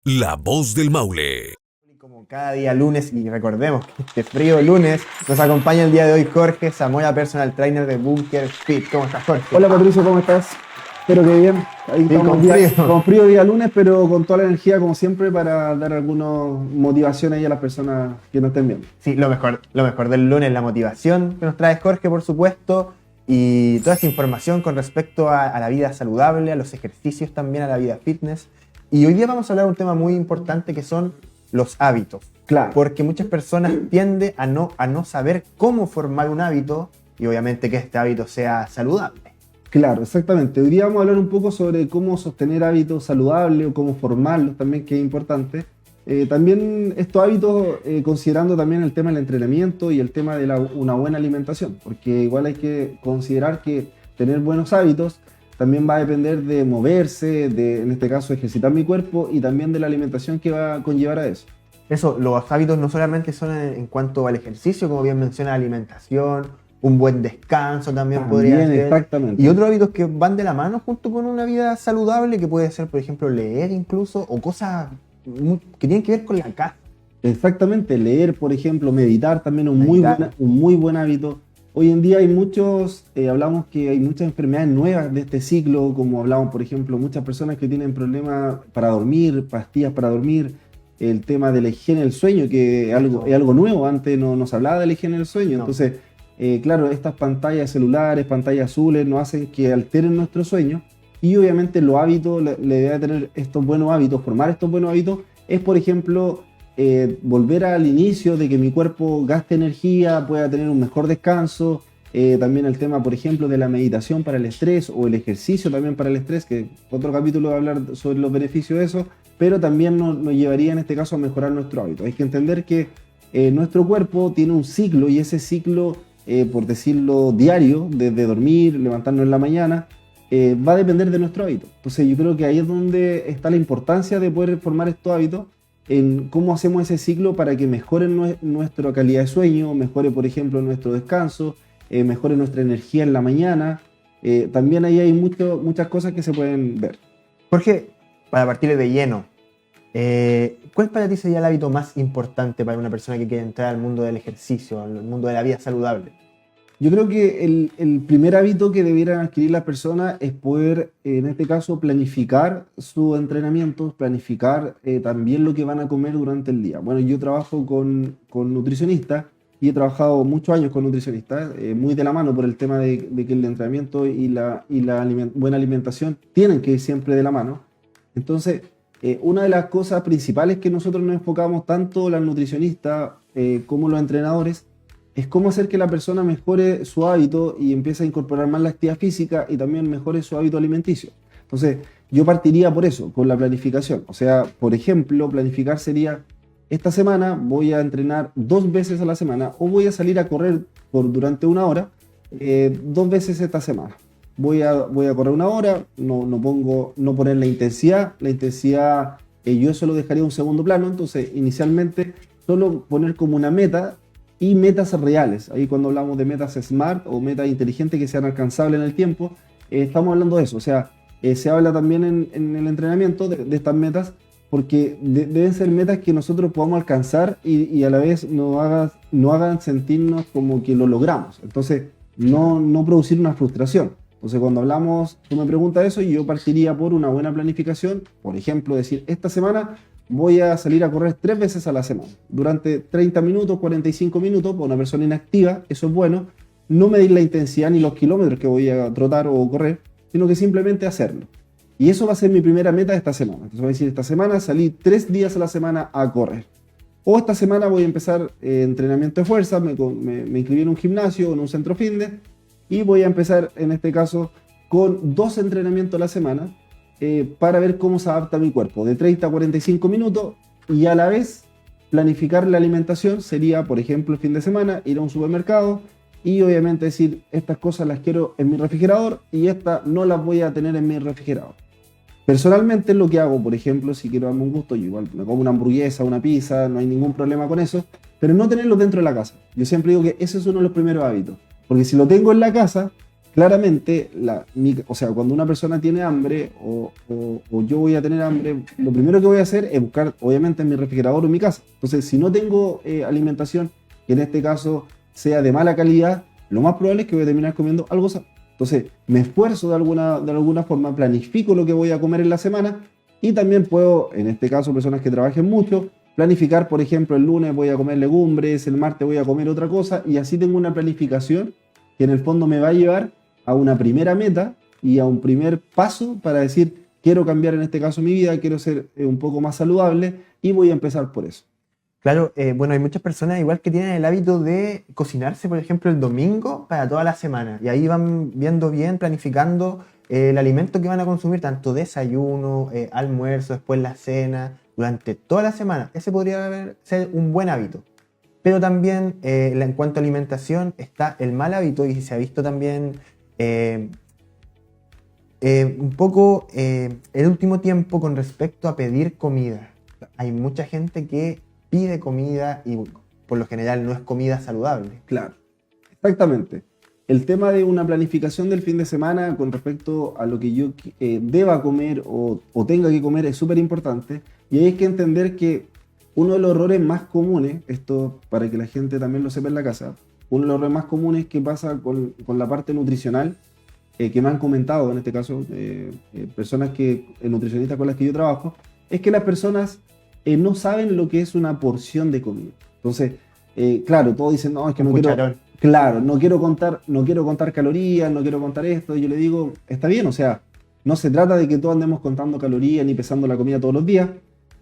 La voz del Maule. Como cada día lunes, y recordemos que este frío lunes nos acompaña el día de hoy Jorge Zamoya, personal trainer de Bunker Fit. ¿Cómo estás, Jorge? Hola Patricio, ¿cómo estás? Espero que bien. Ahí Sí, estamos con frío. con frío día lunes, pero con toda la energía como siempre para dar alguna motivación ahí a las personas que nos estén viendo. Sí, lo mejor del lunes, la motivación que nos trae Jorge, por supuesto, y toda esta información con respecto a la vida saludable, a los ejercicios también, a la vida fitness. Y hoy día vamos a hablar de un tema muy importante que son los hábitos. Claro. Porque muchas personas tienden a no saber cómo formar un hábito y obviamente que este hábito sea saludable. Claro, exactamente. Hoy día vamos a hablar un poco sobre cómo sostener hábitos saludables o cómo formarlos también, que es importante. También estos hábitos, considerando también el tema del entrenamiento y el tema de una buena alimentación, porque igual hay que considerar que tener buenos hábitos también va a depender de moverse, de, en este caso, ejercitar mi cuerpo y también de la alimentación que va a conllevar a eso. Eso, los hábitos no solamente son en cuanto al ejercicio, como bien menciona, alimentación, un buen descanso también podría ser. Exactamente. Y otros hábitos que van de la mano junto con una vida saludable, que puede ser, por ejemplo, leer incluso, o cosas que tienen que ver con la casa. Exactamente, leer, por ejemplo, meditar también un Meditar. muy buen hábito. Hoy en día hay muchos, hablamos que hay muchas enfermedades nuevas de este ciclo, como hablamos, por ejemplo, muchas personas que tienen problemas para dormir, pastillas para dormir, el tema de la higiene del sueño, que es algo nuevo, antes no se hablaba de la higiene del sueño. No. Entonces, claro, estas pantallas celulares, pantallas azules, nos hacen que alteren nuestro sueño y obviamente los hábitos, la idea de tener estos buenos hábitos, formar estos buenos hábitos, es, por ejemplo, volver al inicio de que mi cuerpo gaste energía, pueda tener un mejor descanso. También el tema, por ejemplo, de la meditación para el estrés o el ejercicio también para el estrés, que otro capítulo va a hablar sobre los beneficios de eso, pero también nos llevaría en este caso a mejorar nuestro hábito. Hay que entender que nuestro cuerpo tiene un ciclo y ese ciclo, por decirlo diario, desde dormir, levantarnos en la mañana, va a depender de nuestro hábito. Entonces yo creo que ahí es donde está la importancia de poder formar estos hábitos, en cómo hacemos ese ciclo para que mejore nuestra calidad de sueño, mejore, por ejemplo, nuestro descanso, mejore nuestra energía en la mañana. También ahí hay muchas cosas que se pueden ver. Jorge, para partir de lleno, ¿cuál para ti sería el hábito más importante para una persona que quiere entrar al mundo del ejercicio, al mundo de la vida saludable? Yo creo que el primer hábito que debieran adquirir las personas es poder, en este caso, planificar su entrenamiento, planificar también lo que van a comer durante el día. Bueno, yo trabajo con nutricionistas y he trabajado muchos años con nutricionistas, muy de la mano por el tema de que el entrenamiento y la buena alimentación tienen que ir siempre de la mano. Entonces, una de las cosas principales que nosotros nos enfocamos, tanto las nutricionistas como los entrenadores, es cómo hacer que la persona mejore su hábito y empiece a incorporar más la actividad física y también mejore su hábito alimenticio. Entonces, yo partiría por eso, con la planificación. O sea, por ejemplo, planificar sería, esta semana voy a entrenar 2 veces a la semana o voy a salir a correr durante 1 hora, 2 veces esta semana. Voy a correr 1 hora, no poner la intensidad yo eso lo dejaría en un segundo plano. Entonces, inicialmente, solo poner como una meta y metas reales. Ahí cuando hablamos de metas smart o metas inteligentes que sean alcanzables en el tiempo, estamos hablando de eso. O sea, se habla también en el entrenamiento de estas metas, porque deben ser metas que nosotros podamos alcanzar y a la vez no hagan sentirnos como que lo logramos. Entonces, no producir una frustración. Entonces, cuando hablamos, tú me preguntas eso y yo partiría por una buena planificación. Por ejemplo, decir, esta semana voy a salir a correr 3 veces a la semana, durante 30 minutos, 45 minutos, para una persona inactiva, eso es bueno. No medir la intensidad ni los kilómetros que voy a trotar o correr, sino que simplemente hacerlo. Y eso va a ser mi primera meta de esta semana. Entonces voy a decir, esta semana salí 3 días a la semana a correr. O esta semana voy a empezar entrenamiento de fuerza, me inscribí en un gimnasio, en un centro fitness, y voy a empezar, en este caso, con 2 entrenamientos a la semana, para ver cómo se adapta mi cuerpo, de 30 a 45 minutos, y a la vez planificar la alimentación sería, por ejemplo, el fin de semana, ir a un supermercado y obviamente decir, estas cosas las quiero en mi refrigerador y estas no las voy a tener en mi refrigerador. Personalmente lo que hago, por ejemplo, si quiero darme un gusto, yo igual me como una hamburguesa, una pizza, no hay ningún problema con eso, pero no tenerlo dentro de la casa. Yo siempre digo que ese es uno de los primeros hábitos, porque si lo tengo en la casa, claramente, o sea, cuando una persona tiene hambre o yo voy a tener hambre, lo primero que voy a hacer es buscar, obviamente, en mi refrigerador o en mi casa. Entonces, si no tengo alimentación, que en este caso sea de mala calidad, lo más probable es que voy a terminar comiendo algo sano. Entonces, me esfuerzo de alguna forma, planifico lo que voy a comer en la semana y también puedo, en este caso, personas que trabajen mucho, planificar, por ejemplo, el lunes voy a comer legumbres, el martes voy a comer otra cosa y así tengo una planificación que en el fondo me va a llevar a una primera meta y a un primer paso para decir, quiero cambiar en este caso mi vida, quiero ser un poco más saludable y voy a empezar por eso. Claro, bueno, hay muchas personas igual que tienen el hábito de cocinarse, por ejemplo, el domingo para toda la semana. Y ahí van viendo bien, planificando el alimento que van a consumir, tanto desayuno, almuerzo, después la cena, durante toda la semana. Ese podría ser un buen hábito. Pero también en cuanto a alimentación está el mal hábito y se ha visto también un poco el último tiempo con respecto a pedir comida. Hay mucha gente que pide comida y por lo general no es comida saludable. Claro, exactamente. El tema de una planificación del fin de semana con respecto a lo que yo deba comer o tenga que comer es súper importante. Y hay que entender que uno de los errores más comunes, esto para que la gente también lo sepa en la casa, uno de los errores más comunes que pasa con la parte nutricional, que me han comentado en este caso, personas nutricionistas con las que yo trabajo, es que las personas no saben lo que es una porción de comida. Entonces, claro, todos dicen, no, es que no quiero... Claro, no quiero contar calorías, no quiero contar esto. Y yo le digo, está bien, o sea, no se trata de que todos andemos contando calorías ni pesando la comida todos los días,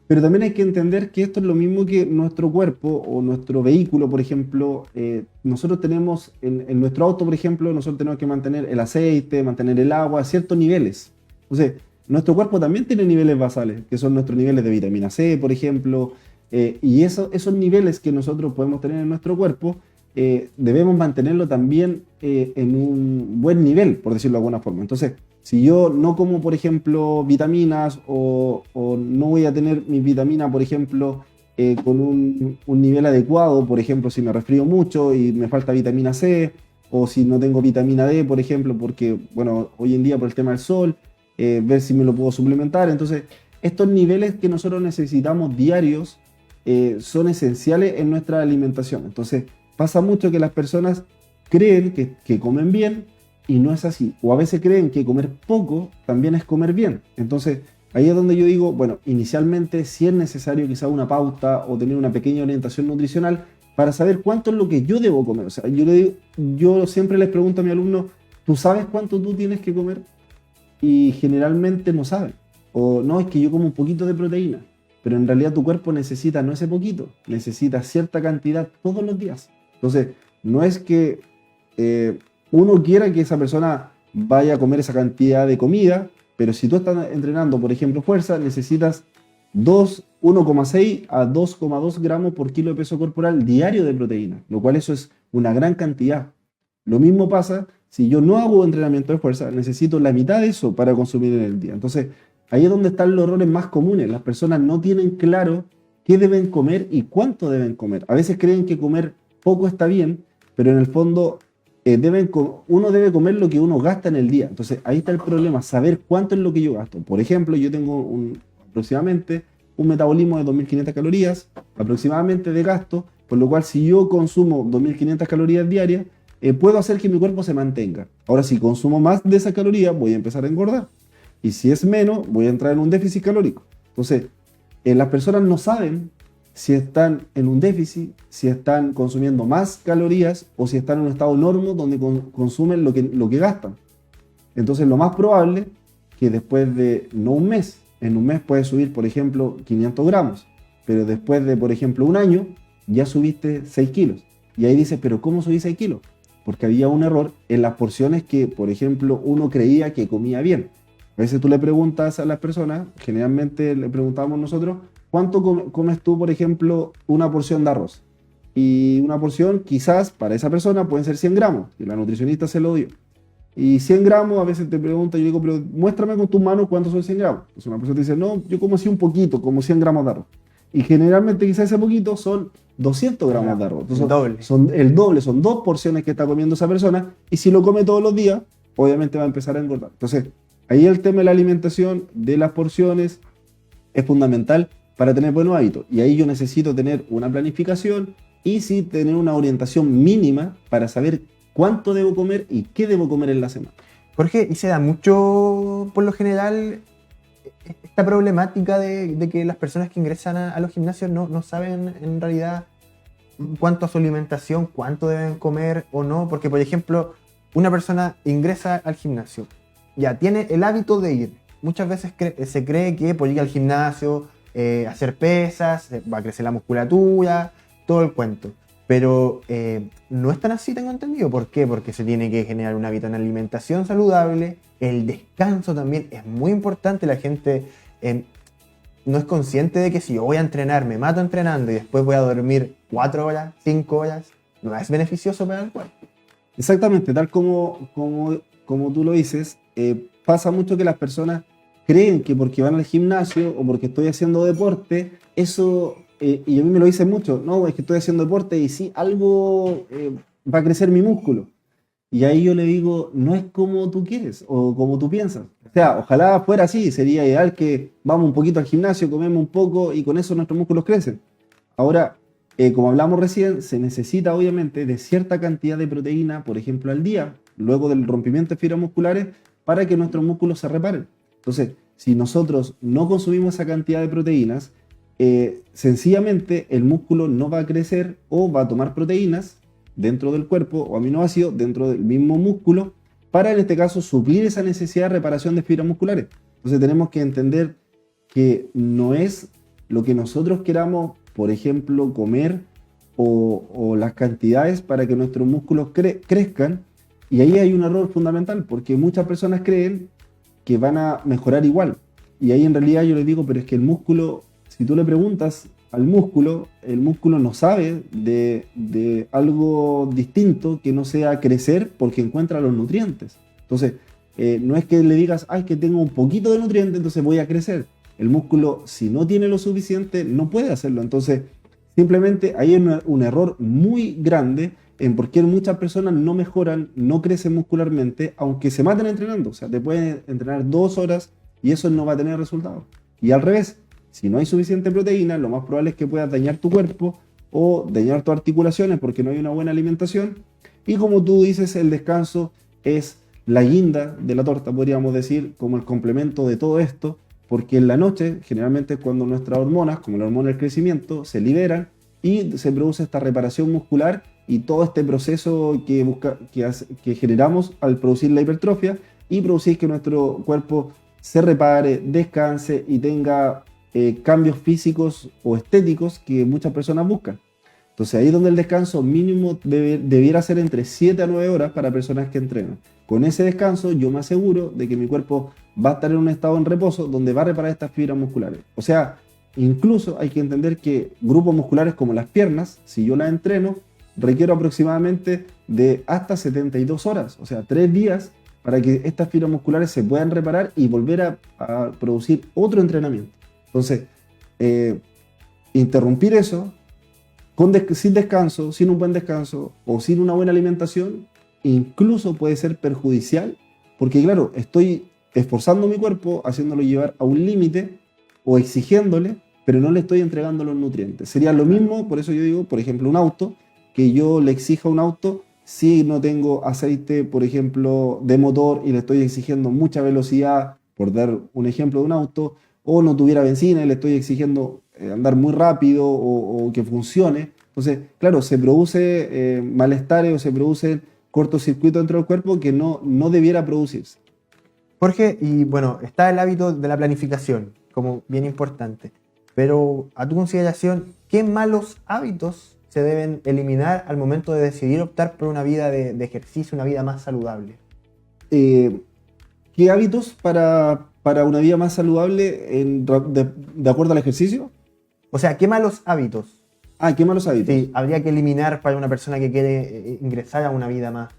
pero también hay que entender que esto es lo mismo que nuestro cuerpo o nuestro vehículo, por ejemplo. Nosotros tenemos, en nuestro auto, por ejemplo, nosotros tenemos que mantener el aceite, mantener el agua a ciertos niveles. Entonces, nuestro cuerpo también tiene niveles basales, que son nuestros niveles de vitamina C, por ejemplo, y esos niveles que nosotros podemos tener en nuestro cuerpo, debemos mantenerlo también en un buen nivel, por decirlo de alguna forma. Entonces, si yo no como, por ejemplo, vitaminas o no voy a tener mis vitaminas, por ejemplo, con un nivel adecuado, por ejemplo, si me resfrío mucho y me falta vitamina C, o si no tengo vitamina D, por ejemplo, porque, bueno, hoy en día por el tema del sol, ver si me lo puedo suplementar. Entonces, estos niveles que nosotros necesitamos diarios son esenciales en nuestra alimentación. Entonces, pasa mucho que las personas creen que comen bien y no es así. O a veces creen que comer poco también es comer bien. Entonces, ahí es donde yo digo, bueno, inicialmente sí es necesario quizá una pauta o tener una pequeña orientación nutricional para saber cuánto es lo que yo debo comer. O sea, yo siempre les pregunto a mi alumno, ¿tú sabes cuánto tú tienes que comer? Y generalmente no saben. O no, es que yo como un poquito de proteína. Pero en realidad tu cuerpo necesita no ese poquito, necesita cierta cantidad todos los días. Entonces, no es que uno quiera que esa persona vaya a comer esa cantidad de comida, pero si tú estás entrenando, por ejemplo, fuerza, necesitas 1,6 a 2,2 gramos por kilo de peso corporal diario de proteína, lo cual eso es una gran cantidad. Lo mismo pasa si yo no hago entrenamiento de fuerza, necesito la mitad de eso para consumir en el día. Entonces, ahí es donde están los errores más comunes. Las personas no tienen claro qué deben comer y cuánto deben comer. A veces creen que comer poco está bien, pero en el fondo uno debe comer lo que uno gasta en el día. Entonces ahí está el problema, saber cuánto es lo que yo gasto. Por ejemplo, yo tengo aproximadamente un metabolismo de 2.500 calorías aproximadamente de gasto, por lo cual si yo consumo 2.500 calorías diarias, puedo hacer que mi cuerpo se mantenga. Ahora, si consumo más de esa caloría, voy a empezar a engordar. Y si es menos, voy a entrar en un déficit calórico. Entonces, las personas no saben si están en un déficit, si están consumiendo más calorías o si están en un estado normo donde consumen lo que gastan. Entonces, lo más probable que después de, no un mes, en un mes puedes subir, por ejemplo, 500 gramos, pero después de, por ejemplo, un año, ya subiste 6 kilos. Y ahí dices, ¿pero cómo subí 6 kilos? Porque había un error en las porciones que, por ejemplo, uno creía que comía bien. A veces tú le preguntas a las personas, generalmente le preguntamos nosotros, ¿cuánto comes tú, por ejemplo, una porción de arroz? Y una porción, quizás, para esa persona pueden ser 100 gramos, y la nutricionista se lo dio. Y 100 gramos, a veces te pregunta, yo digo, pero muéstrame con tus manos cuántos son 100 gramos. Entonces una persona te dice, no, yo como así un poquito, como 100 gramos de arroz. Y generalmente quizás ese poquito son 200 gramos de arroz. Entonces, son el doble, son 2 porciones que está comiendo esa persona. Y si lo come todos los días, obviamente va a empezar a engordar. Entonces, ahí el tema de la alimentación, de las porciones, es fundamental para tener buenos hábitos. Y ahí yo necesito tener una planificación y sí tener una orientación mínima para saber cuánto debo comer y qué debo comer en la semana. Jorge, y se da mucho, por lo general, esta problemática de que las personas que ingresan a los gimnasios no saben en realidad cuánto a su alimentación, cuánto deben comer o no, porque por ejemplo, una persona ingresa al gimnasio, ya tiene el hábito de ir, muchas veces se cree que por ir al gimnasio, hacer pesas, va a crecer la musculatura, todo el cuento, pero no es tan así, tengo entendido. ¿Por qué? Porque se tiene que generar un hábito en alimentación saludable, el descanso también es muy importante, la gente no es consciente de que si yo voy a entrenar, me mato entrenando y después voy a dormir 4 horas, 5 horas, no es beneficioso para el cuerpo. Exactamente, tal como tú lo dices, pasa mucho que las personas creen que porque van al gimnasio o porque estoy haciendo deporte, eso, y a mí me lo dicen mucho, no, es que estoy haciendo deporte y sí, algo va a crecer mi músculo. Y ahí yo le digo, no es como tú quieres o como tú piensas. O sea, ojalá fuera así, sería ideal que vamos un poquito al gimnasio, comemos un poco y con eso nuestros músculos crecen. Ahora, como hablamos recién, se necesita obviamente de cierta cantidad de proteína, por ejemplo, al día, luego del rompimiento de fibras musculares, para que nuestros músculos se reparen. Entonces, si nosotros no consumimos esa cantidad de proteínas, sencillamente el músculo no va a crecer o va a tomar proteínas dentro del cuerpo o aminoácidos dentro del mismo músculo para, en este caso, suplir esa necesidad de reparación de fibras musculares. Entonces tenemos que entender que no es lo que nosotros queramos, por ejemplo, comer o las cantidades para que nuestros músculos crezcan. Y ahí hay un error fundamental, porque muchas personas creen que van a mejorar igual. Y ahí en realidad yo les digo, pero es que el músculo, si tú le preguntas al músculo, el músculo no sabe de algo distinto que no sea crecer porque encuentra los nutrientes. Entonces, no es que le digas, ay, que tengo un poquito de nutrientes, entonces voy a crecer. El músculo, si no tiene lo suficiente, no puede hacerlo. Entonces, simplemente hay un error muy grande en por qué muchas personas no mejoran, no crecen muscularmente, aunque se maten entrenando. O sea, te pueden entrenar 2 horas y eso no va a tener resultados. Y al revés, si no hay suficiente proteína, lo más probable es que puedas dañar tu cuerpo o dañar tus articulaciones porque no hay una buena alimentación. Y como tú dices, el descanso es la guinda de la torta, podríamos decir, como el complemento de todo esto, porque en la noche, generalmente es cuando nuestras hormonas, como la hormona del crecimiento, se liberan y se produce esta reparación muscular y todo este proceso que generamos al producir la hipertrofia y producir que nuestro cuerpo se repare, descanse y tenga cambios físicos o estéticos que muchas personas buscan. Entonces ahí es donde el descanso mínimo debiera ser entre 7 a 9 horas para personas que entrenan. Con ese descanso yo me aseguro de que mi cuerpo va a estar en un estado en reposo donde va a reparar estas fibras musculares. O sea, incluso hay que entender que grupos musculares como las piernas, si yo las entreno, requiero aproximadamente de hasta 72 horas, o sea, 3 días para que estas fibras musculares se puedan reparar y volver a producir otro entrenamiento. Entonces, interrumpir eso sin descanso, sin un buen descanso o sin una buena alimentación, incluso puede ser perjudicial, porque claro, estoy esforzando mi cuerpo, haciéndolo llevar a un límite o exigiéndole, pero no le estoy entregando los nutrientes. Sería lo mismo, por eso yo digo, por ejemplo, un auto, que yo le exija a un auto si no tengo aceite, por ejemplo, de motor y le estoy exigiendo mucha velocidad, por dar un ejemplo de un auto, o no tuviera benzina y le estoy exigiendo andar muy rápido o que funcione. Entonces, claro, se produce malestares o se produce cortocircuito dentro del cuerpo que no debiera producirse. Jorge, y bueno, está el hábito de la planificación, como bien importante, pero a tu consideración, ¿qué malos hábitos se deben eliminar al momento de decidir optar por una vida de ejercicio, una vida más saludable? ¿Qué hábitos para una vida más saludable de acuerdo al ejercicio? O sea, ¿qué malos hábitos? ¿Qué malos hábitos? Sí, habría que eliminar para una persona que quiere ingresar a una vida más.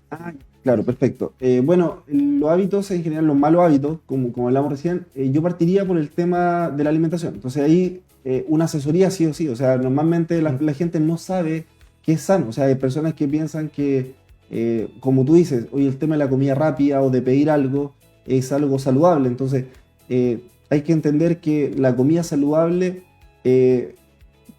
Claro, perfecto. Bueno, los hábitos en general, los malos hábitos, como hablamos recién, yo partiría por el tema de la alimentación. Entonces ahí una asesoría sí o sí. O sea, normalmente la gente no sabe qué es sano. O sea, hay personas que piensan que como tú dices, hoy el tema de la comida rápida o de pedir algo es algo saludable. Entonces, hay que entender que la comida saludable,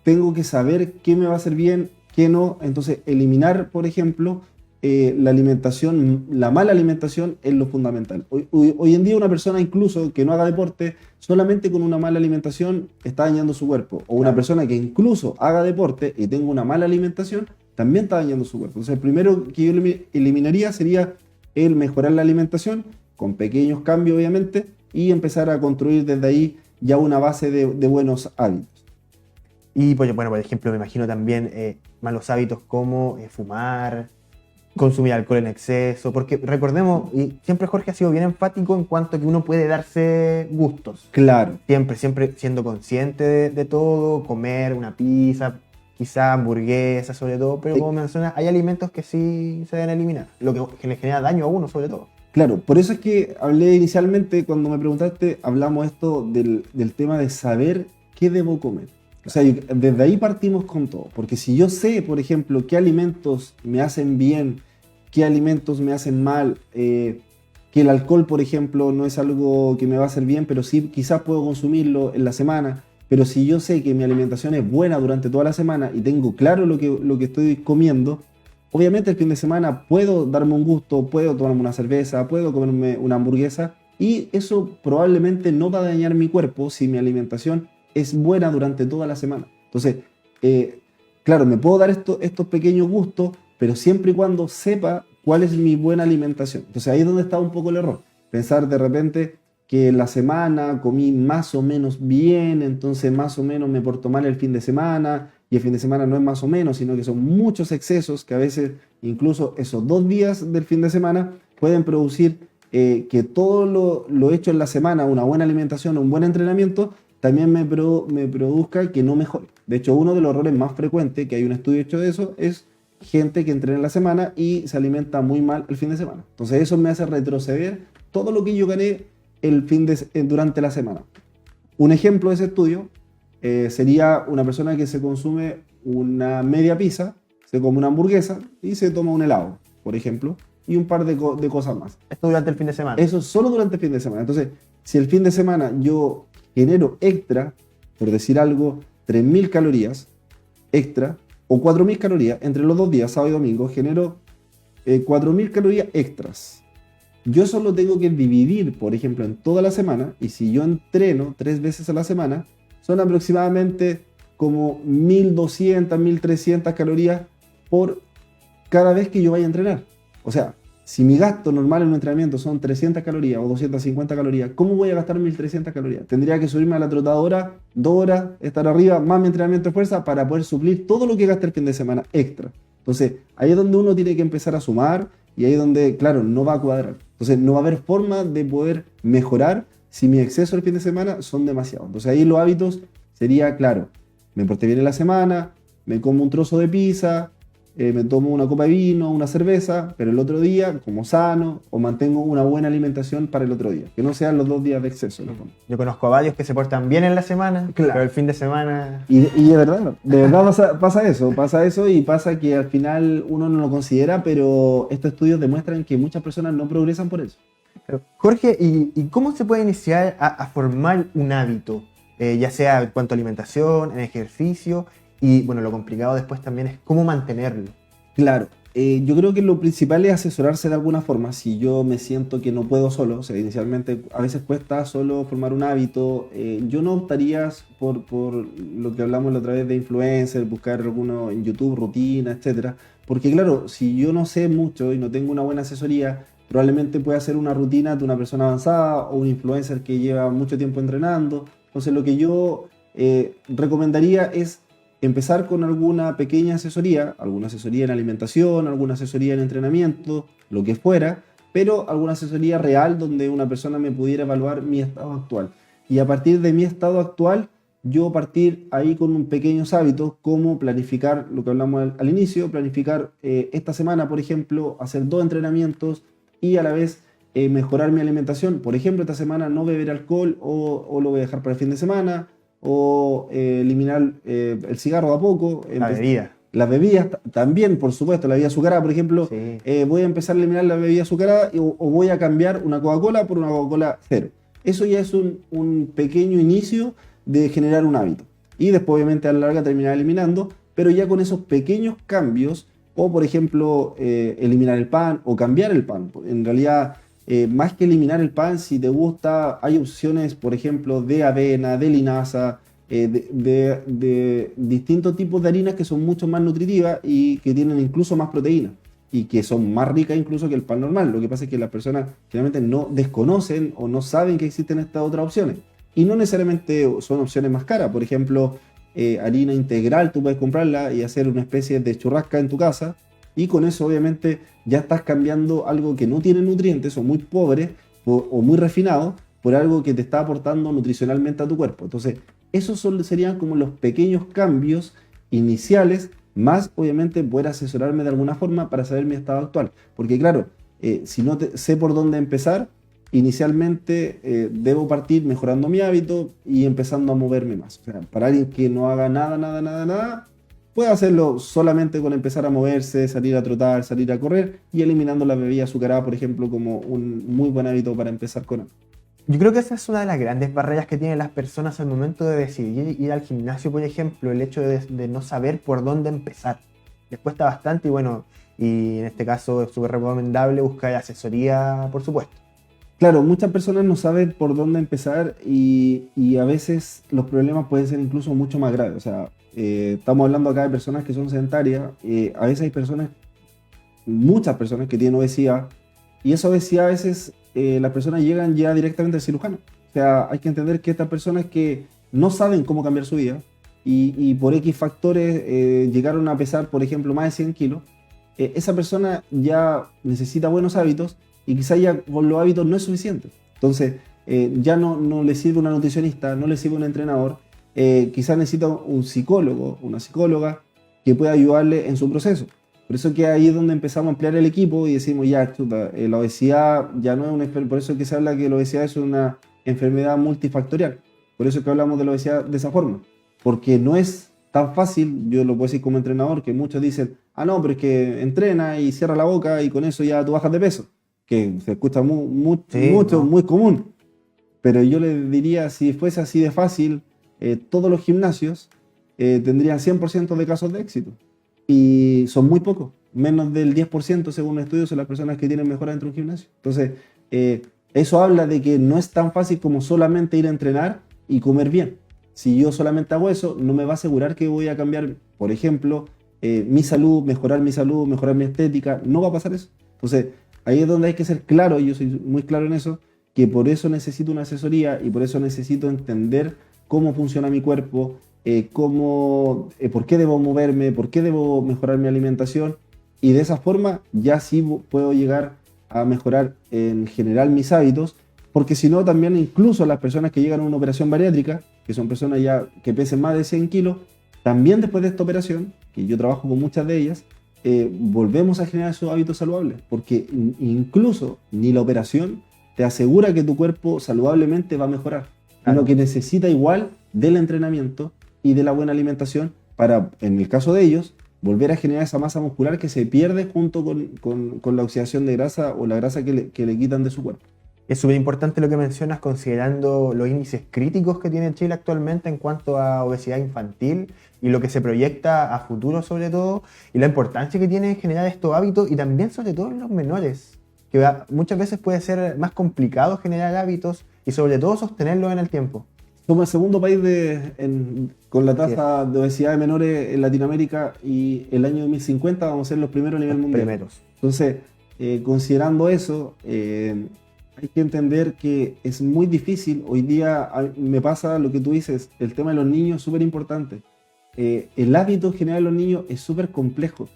tengo que saber qué me va a hacer bien, qué no. Entonces, eliminar, por ejemplo, la alimentación, la mala alimentación es lo fundamental. Hoy en día una persona incluso que no haga deporte, solamente con una mala alimentación está dañando su cuerpo. O una persona que incluso haga deporte y tenga una mala alimentación, también está dañando su cuerpo. Entonces el primero que yo eliminaría sería el mejorar la alimentación, con pequeños cambios obviamente, y empezar a construir desde ahí ya una base de buenos hábitos. Y pues, bueno, por ejemplo, me imagino también malos hábitos como fumar, consumir alcohol en exceso, porque recordemos, y siempre Jorge ha sido bien enfático en cuanto a que uno puede darse gustos. Claro. Siempre siendo consciente de todo, comer una pizza, quizá hamburguesa sobre todo, pero como mencionas, hay alimentos que sí se deben eliminar, lo que le genera daño a uno sobre todo. Claro, por eso es que hablé inicialmente, cuando me preguntaste, hablamos esto del tema de saber qué debo comer. O sea, desde ahí partimos con todo, porque si yo sé, por ejemplo, qué alimentos me hacen bien, qué alimentos me hacen mal, que el alcohol, por ejemplo, no es algo que me va a hacer bien, pero sí quizás puedo consumirlo en la semana, pero si yo sé que mi alimentación es buena durante toda la semana y tengo claro lo que estoy comiendo, obviamente el fin de semana puedo darme un gusto, puedo tomarme una cerveza, puedo comerme una hamburguesa, y eso probablemente no va a dañar mi cuerpo si mi alimentación es buena durante toda la semana. Entonces, claro, me puedo dar estos pequeños gustos, pero siempre y cuando sepa cuál es mi buena alimentación. Entonces ahí es donde está un poco el error. Pensar de repente que la semana comí más o menos bien, entonces más o menos me porto mal el fin de semana, y el fin de semana no es más o menos, sino que son muchos excesos que a veces incluso esos 2 días del fin de semana pueden producir que todo lo hecho en la semana, una buena alimentación, un buen entrenamiento, también me produzca que no mejore. De hecho, uno de los errores más frecuentes, que hay un estudio hecho de eso, es gente que entrena en la semana y se alimenta muy mal el fin de semana. Entonces eso me hace retroceder todo lo que yo gané durante la semana. Un ejemplo de ese estudio sería una persona que se consume una media pizza, se come una hamburguesa y se toma un helado, por ejemplo, y un par de cosas más. Esto durante el fin de semana. Eso solo durante el fin de semana. Entonces, si el fin de semana yo genero extra, por decir algo, 3.000 calorías extra, o 4.000 calorías, entre los 2 días, sábado y domingo, genero 4.000 calorías extras. Yo solo tengo que dividir, por ejemplo, en toda la semana, y si yo entreno 3 veces a la semana, son aproximadamente como 1.200, 1.300 calorías por cada vez que yo vaya a entrenar. O sea, si mi gasto normal en un entrenamiento son 300 calorías o 250 calorías, ¿cómo voy a gastar 1.300 calorías? Tendría que subirme a la trotadora 2 horas, estar arriba, más mi entrenamiento de fuerza para poder suplir todo lo que gasté el fin de semana extra. Entonces, ahí es donde uno tiene que empezar a sumar, y ahí es donde, claro, no va a cuadrar. Entonces, no va a haber forma de poder mejorar si mis excesos el fin de semana son demasiados. Entonces, ahí los hábitos sería, claro, me porté bien en la semana, me como un trozo de pizza, me tomo una copa de vino, una cerveza, pero el otro día como sano, o mantengo una buena alimentación para el otro día, que no sean los 2 días de exceso. Yo conozco a varios que se portan bien en la semana, claro, pero el fin de semana... Y de verdad pasa eso, y pasa que al final uno no lo considera, pero estos estudios demuestran que muchas personas no progresan por eso. Pero, Jorge, ¿y cómo se puede iniciar a formar un hábito? Ya sea en cuanto a alimentación, en ejercicio, y bueno, lo complicado después también es cómo mantenerlo. Claro, yo creo que lo principal es asesorarse de alguna forma. Si yo me siento que no puedo solo, o sea, inicialmente a veces cuesta solo formar un hábito, yo no optaría por lo que hablamos la otra vez de influencer, buscar alguno en YouTube, rutina, etcétera. Porque claro, si yo no sé mucho y no tengo una buena asesoría, probablemente pueda hacer una rutina de una persona avanzada o un influencer que lleva mucho tiempo entrenando. Entonces lo que yo recomendaría es empezar con alguna pequeña asesoría, alguna asesoría en alimentación, alguna asesoría en entrenamiento, lo que fuera, pero alguna asesoría real donde una persona me pudiera evaluar mi estado actual. Y a partir de mi estado actual, yo partir ahí con pequeños hábitos como planificar, lo que hablamos al inicio, planificar esta semana, por ejemplo, hacer 2 entrenamientos y a la vez mejorar mi alimentación. Por ejemplo, esta semana no beber alcohol o lo voy a dejar para el fin de semana, o eliminar el cigarro a poco. La bebida. Las bebidas también, por supuesto, la bebida azucarada, por ejemplo, Sí. voy a empezar a eliminar la bebida azucarada o voy a cambiar una Coca-Cola por una Coca-Cola cero. Eso ya es un pequeño inicio de generar un hábito. Y después, obviamente, a la larga terminar eliminando, pero ya con esos pequeños cambios, o por ejemplo, eliminar el pan o cambiar el pan. En realidad, más que eliminar el pan, si te gusta, hay opciones, por ejemplo, de avena, de linaza, de distintos tipos de harinas que son mucho más nutritivas y que tienen incluso más proteína y que son más ricas incluso que el pan normal. Lo que pasa es que las personas generalmente no desconocen o no saben que existen estas otras opciones. Y no necesariamente son opciones más caras. Por ejemplo, harina integral, tú puedes comprarla y hacer una especie de churrasca en tu casa. Y con eso obviamente ya estás cambiando algo que no tiene nutrientes o muy pobre o muy refinado por algo que te está aportando nutricionalmente a tu cuerpo. Entonces, serían como los pequeños cambios iniciales, más obviamente poder asesorarme de alguna forma para saber mi estado actual. Porque claro, si no sé por dónde empezar, inicialmente debo partir mejorando mi hábito y empezando a moverme más. O sea, para alguien que no haga nada, puede hacerlo solamente con empezar a moverse, salir a trotar, salir a correr y eliminando la bebida azucarada, por ejemplo, como un muy buen hábito para empezar con él. Yo creo que esa es una de las grandes barreras que tienen las personas al momento de decidir ir al gimnasio, por ejemplo, el hecho de no saber por dónde empezar. Les cuesta bastante y bueno, y en este caso es súper recomendable buscar asesoría, por supuesto. Claro, muchas personas no saben por dónde empezar y a veces los problemas pueden ser incluso mucho más graves. O sea, estamos hablando acá de personas que son sedentarias. A veces hay muchas personas que tienen obesidad y esa obesidad a veces las personas llegan ya directamente al cirujano. O sea, hay que entender que estas personas que no saben cómo cambiar su vida y por X factores llegaron a pesar, por ejemplo, más de 100 kilos, esa persona ya necesita buenos hábitos y quizás ya con los hábitos no es suficiente. Entonces, ya no le sirve una nutricionista, no le sirve un entrenador, quizás necesita un psicólogo, una psicóloga que pueda ayudarle en su proceso. Por eso que ahí es donde empezamos a ampliar el equipo y decimos, ya, chuta, la obesidad ya no es una enfermedad, por eso que se habla que la obesidad es una enfermedad multifactorial. Por eso que hablamos de la obesidad de esa forma. Porque no es tan fácil, yo lo puedo decir como entrenador, que muchos dicen, no, pero es que entrena y cierra la boca y con eso ya tú bajas de peso. Que se escucha Sí, mucho, no. muy común. Pero yo le diría, si fuese así de fácil, todos los gimnasios tendrían 100% de casos de éxito. Y son muy pocos, menos del 10% según estudios son las personas que tienen mejora dentro de un gimnasio. Entonces, eso habla de que no es tan fácil como solamente ir a entrenar y comer bien. Si yo solamente hago eso, no me va a asegurar que voy a cambiar, por ejemplo, mi salud, mejorar mi estética. No va a pasar eso. Entonces, ahí es donde hay que ser claro, yo soy muy claro en eso, que por eso necesito una asesoría y por eso necesito entender cómo funciona mi cuerpo, por qué debo moverme, por qué debo mejorar mi alimentación. Y de esa forma ya sí puedo llegar a mejorar en general mis hábitos, porque si no también incluso las personas que llegan a una operación bariátrica, que son personas ya que pesen más de 100 kilos, también después de esta operación, que yo trabajo con muchas de ellas, volvemos a generar esos hábitos saludables, porque incluso ni la operación te asegura que tu cuerpo saludablemente va a mejorar, Claro. sino que necesita igual del entrenamiento y de la buena alimentación para, en el caso de ellos, volver a generar esa masa muscular que se pierde junto con la oxidación de grasa o la grasa que le quitan de su cuerpo. Es súper importante lo que mencionas considerando los índices críticos que tiene Chile actualmente en cuanto a obesidad infantil y lo que se proyecta a futuro sobre todo y la importancia que tiene generar estos hábitos y también sobre todo en los menores, que muchas veces puede ser más complicado generar hábitos y sobre todo sostenerlos en el tiempo. Somos el segundo país con la tasa de obesidad de menores en Latinoamérica y el año 2050 vamos a ser los primeros a nivel mundial. Primeros. Entonces, considerando eso, hay que entender que es muy difícil. Hoy día me pasa lo que tú dices, el tema de los niños es súper importante. El hábito en general de los niños es súper complejo.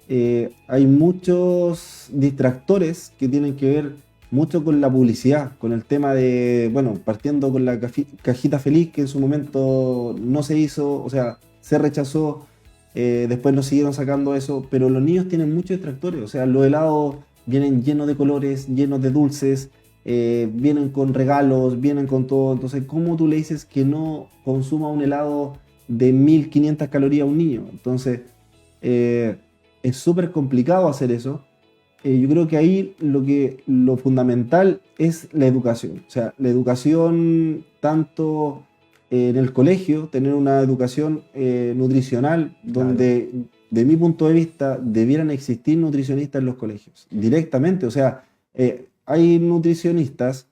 Hay muchos distractores que tienen que ver mucho con la publicidad, con el tema de, bueno, partiendo con la cajita feliz que en su momento no se hizo, o sea, se rechazó, después no siguieron sacando eso, pero los niños tienen muchos distractores, o sea, los helados vienen llenos de colores, llenos de dulces, vienen con regalos, vienen con todo, entonces, ¿cómo tú le dices que no consuma un helado de 1500 calorías a un niño? Entonces, es súper complicado hacer eso. Yo creo que ahí lo fundamental es la educación. O sea, la educación tanto en el colegio, tener una educación nutricional, donde, de mi punto de vista, debieran existir nutricionistas en los colegios, directamente. O sea, hay nutricionistas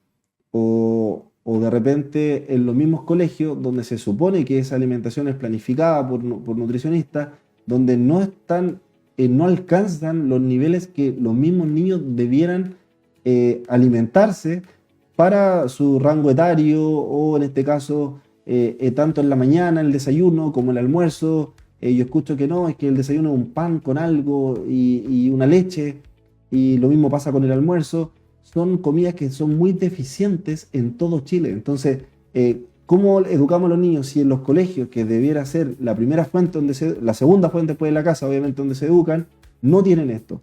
o de repente en los mismos colegios donde se supone que esa alimentación es planificada por nutricionistas, donde no están, no alcanzan los niveles que los mismos niños debieran alimentarse para su rango etario, o en este caso, tanto en la mañana, el desayuno, como el almuerzo. Yo escucho que no, es que el desayuno es un pan con algo y una leche, y lo mismo pasa con el almuerzo. Son comidas que son muy deficientes en todo Chile. Entonces, ¿cómo educamos a los niños si en los colegios, que debiera ser la primera fuente, la segunda fuente después de la casa, obviamente, donde se educan, no tienen esto?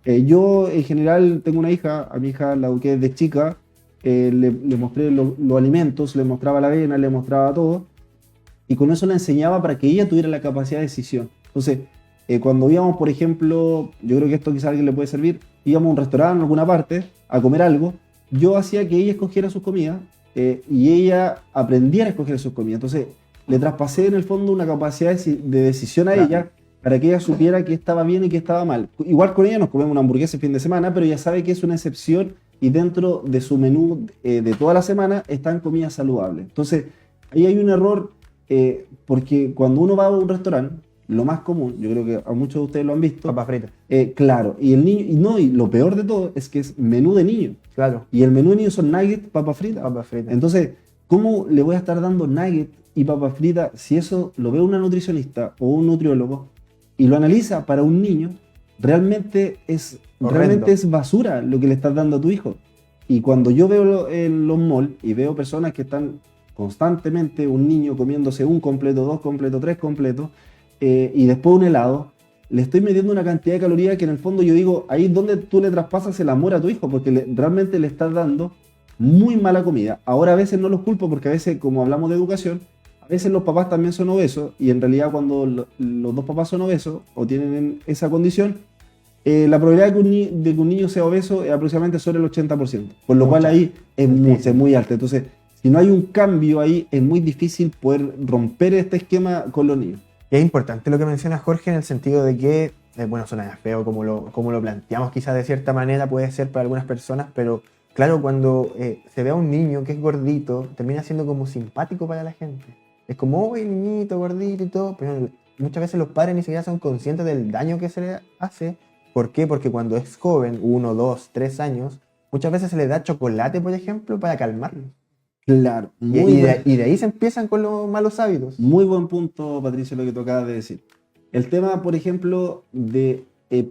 Yo, en general, tengo una hija, a mi hija la eduqué desde chica, le mostré los alimentos, le mostraba la avena, le mostraba todo, y con eso la enseñaba para que ella tuviera la capacidad de decisión. Entonces, cuando íbamos, por ejemplo, yo creo que esto quizá a alguien le puede servir, íbamos a un restaurante en alguna parte a comer algo, yo hacía que ella escogiera sus comidas y ella aprendiera a escoger sus comidas. Entonces, le traspasé en el fondo una capacidad de decisión a ella, para que ella supiera qué estaba bien y qué estaba mal. Igual con ella nos comemos una hamburguesa el fin de semana, pero ella sabe que es una excepción y dentro de su menú de toda la semana están comidas saludables. Entonces, ahí hay un error, porque cuando uno va a un restaurante, lo más común, yo creo que a muchos de ustedes lo han visto. Papas fritas. Claro, y el niño, y lo peor de todo es que es menú de niño. Claro. Y el menú de niño son nuggets, papas fritas. Papas fritas. Entonces, ¿cómo le voy a estar dando nuggets y papas fritas si eso lo ve una nutricionista o un nutriólogo y lo analiza para un niño? Realmente es basura lo que le estás dando a tu hijo. Y cuando yo veo en los malls y veo personas que están constantemente, un niño comiéndose un completo, dos completos, tres completos, y después un helado, le estoy metiendo una cantidad de calorías que en el fondo yo digo, ahí es donde tú le traspasas el amor a tu hijo, porque realmente le estás dando muy mala comida. Ahora a veces no los culpo, porque a veces, como hablamos de educación, a veces los papás también son obesos, y en realidad cuando los dos papás son obesos o tienen esa condición, la probabilidad de que un niño sea obeso es aproximadamente sobre el 80%, por lo cual ahí es muy alta. Entonces, si no hay un cambio ahí, es muy difícil poder romper este esquema con los niños. Y es importante lo que menciona Jorge, en el sentido de que, bueno, suena feo como lo planteamos, quizás de cierta manera puede ser para algunas personas, pero claro, cuando se ve a un niño que es gordito, termina siendo como simpático para la gente. Es como, oh, el niñito gordito y todo, pero muchas veces los padres ni siquiera son conscientes del daño que se le hace. ¿Por qué? Porque cuando es joven, 1, 2, 3 años, muchas veces se le da chocolate, por ejemplo, para calmarlo. Claro. Y de ahí se empiezan con los malos hábitos. Muy buen punto, Patricio, lo que tú acabas de decir. El tema, por ejemplo, de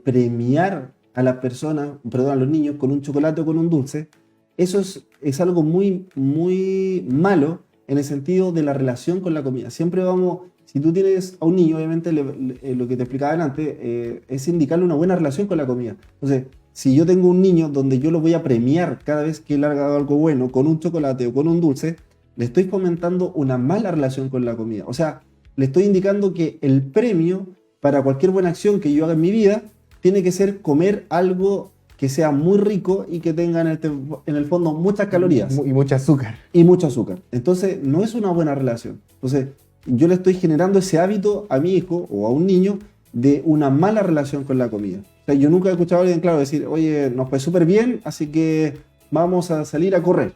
premiar a las personas, perdón, a los niños con un chocolate o con un dulce, eso es algo muy, muy malo en el sentido de la relación con la comida. Siempre vamos, si tú tienes a un niño, obviamente lo que te explicaba antes, es indicarle una buena relación con la comida. Entonces, si yo tengo un niño donde yo lo voy a premiar cada vez que él haga algo bueno con un chocolate o con un dulce, le estoy fomentando una mala relación con la comida. O sea, le estoy indicando que el premio para cualquier buena acción que yo haga en mi vida tiene que ser comer algo que sea muy rico y que tenga en el fondo muchas calorías. Y mucho azúcar. Y mucho azúcar. Entonces, no es una buena relación. Entonces, yo le estoy generando ese hábito a mi hijo o a un niño de una mala relación con la comida. O sea, yo nunca he escuchado a alguien, claro, decir, oye, nos fue súper bien, así que vamos a salir a correr.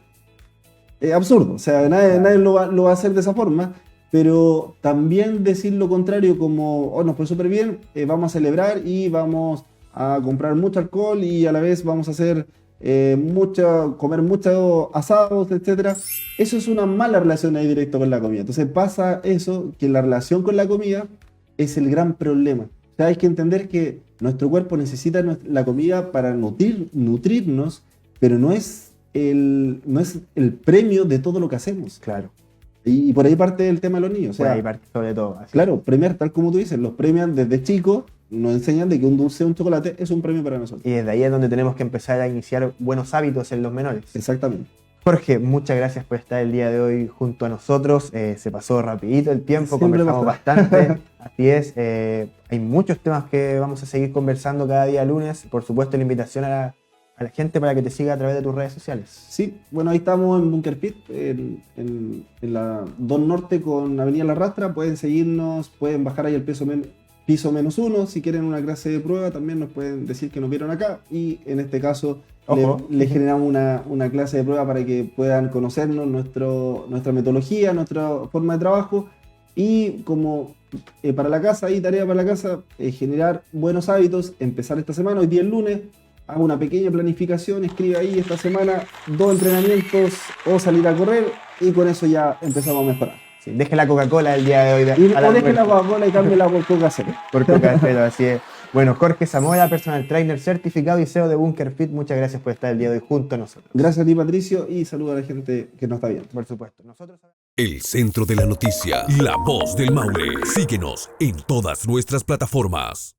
Es absurdo, o sea, nadie lo va a hacer de esa forma, pero también decir lo contrario, como, oh, nos fue súper bien, vamos a celebrar y vamos a comprar mucho alcohol y a la vez vamos a hacer comer muchos asados, etc. Eso es una mala relación ahí directo con la comida. Entonces pasa eso, que la relación con la comida es el gran problema. O sea, hay que entender que nuestro cuerpo necesita la comida para nutrirnos, pero no es el premio de todo lo que hacemos. Claro. Y por ahí parte el tema de los niños. O sea, por ahí parte sobre todo. Así. Claro, premiar, tal como tú dices, los premian desde chicos, nos enseñan de que un dulce o un chocolate es un premio para nosotros. Y desde ahí es donde tenemos que empezar a iniciar buenos hábitos en los menores. Exactamente. Jorge, muchas gracias por estar el día de hoy junto a nosotros. Se pasó rapidito el tiempo, Siempre conversamos bastante. Así es, hay muchos temas que vamos a seguir conversando cada día lunes. Por supuesto, la invitación a la gente para que te siga a través de tus redes sociales. Sí, bueno, ahí estamos en Bunker Pit, en la Don Norte con Avenida La Rastra. Pueden seguirnos, pueden bajar ahí el piso -1. Si quieren una clase de prueba, también nos pueden decir que nos vieron acá. Y en este caso, le generamos una clase de prueba para que puedan conocernos, nuestra metodología, nuestra forma de trabajo. Y como para la casa, y tarea para la casa, generar buenos hábitos, empezar esta semana, hoy día es lunes. Haga una pequeña planificación, escribe ahí esta semana 2 entrenamientos o salir a correr y con eso ya empezamos a mejorar. Sí, deje la Coca-Cola el día de hoy. O deje la Coca-Cola y cámbiela por Coca-Cola. Por Coca-Cola, así es. Bueno, Jorge Zamora, personal trainer certificado y CEO de Bunker Fit, muchas gracias por estar el día de hoy junto a nosotros. Gracias a ti, Patricio, y saludo a la gente que nos está viendo. Por supuesto. El centro de la noticia, la voz del Maule. Síguenos en todas nuestras plataformas.